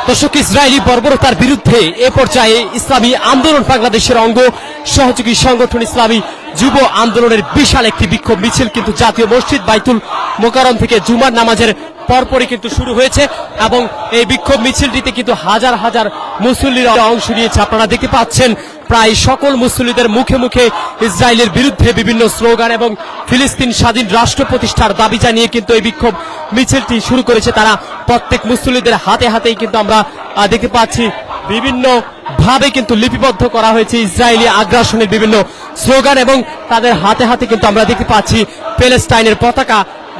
দর্শক, ইসরায়েলি বর্বরতার বিরুদ্ধে এ পর্যায়ে ইসলামী আন্দোলন বাংলাদেশের অঙ্গ সহযোগী সংগঠন ইসলামী যুব আন্দোলনের বিশাল একটি বিক্ষোভ মিছিল কিন্তু জাতীয় মসজিদ বাইতুল মোকাররম থেকে জুমার নামাজের পরপরই কিন্তু শুরু হয়েছে এবং এই বিক্ষোভ মিছিলটিতে কিন্তু হাজার হাজার মুসল্লিরা অংশ নিয়েছে। আপনারা দেখতে পাচ্ছেন প্রায় সকল মুসল্লিদের মুখে মুখে ইসরায়েলের বিরুদ্ধে বিভিন্ন স্লোগান এবং ফিলিস্তিন স্বাধীন রাষ্ট্র প্রতিষ্ঠার দাবি জানিয়ে কিন্তু এই বিক্ষোভ মিছিলটি শুরু করেছে তারা। প্রত্যেক মুসল্লিদের হাতে হাতেই কিন্তু আমরা দেখতে পাচ্ছি বিভিন্ন ভাবে কিন্তু লিপিবদ্ধ করা হয়েছে ইসরায়েলি আগ্রাসনের বিভিন্ন স্লোগান এবং তাদের হাতে হাতে কিন্তু আমরা দেখতে পাচ্ছি প্যালেস্টাইনের পতাকা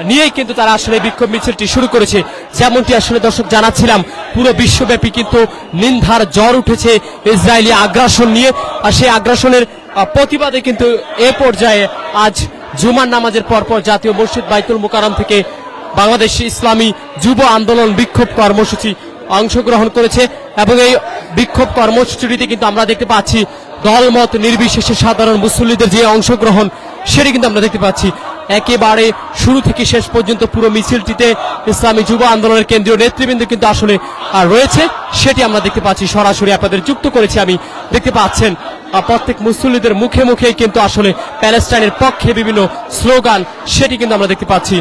নিয়েই কিন্তু তারা আসলে বিক্ষোভ মিছিলটি শুরু করেছে। যেমনটি আসলে দর্শক জানাচ্ছিলাম, পুরো বিশ্বব্যাপী কিন্তু নিন্দার জ্বর উঠেছে ইসরায়েলি আগ্রাসন নিয়ে। আর সেই আগ্রাসনের প্রতিবাদে কিন্তু এ পর্যায়ে আজ জুমার নামাজের পরপর জাতীয় মসজিদ বাইতুল মোকাররম থেকে বাংলাদেশ ইসলামী যুব আন্দোলন বিক্ষোভ কর্মসূচি অংশগ্রহণ করেছে এবং এই বিক্ষোভ কর্মসূচিটিতে কিন্তু আমরা দেখতে পাচ্ছি দলমত নির্বিশেষে সাধারণ মুসল্লিদের যে অংশগ্রহণ সেটি কিন্তু আমরা দেখতে পাচ্ছি। একেবারে শুরু থেকে শেষ পর্যন্ত পুরো মিছিলটিতে ইসলামী যুব আন্দোলনের কেন্দ্রীয় নেতৃবৃন্দ কিন্তু আসলে রয়েছে, সেটি আমরা দেখতে পাচ্ছি। সরাসরি আপনাদের যুক্ত করেছি আমি, দেখতে পাচ্ছেন প্রত্যেক মুসল্লিদের মুখে মুখে কিন্তু আসলে প্যালেস্টাইনের পক্ষে বিভিন্ন স্লোগান সেটি কিন্তু আমরা দেখতে পাচ্ছি।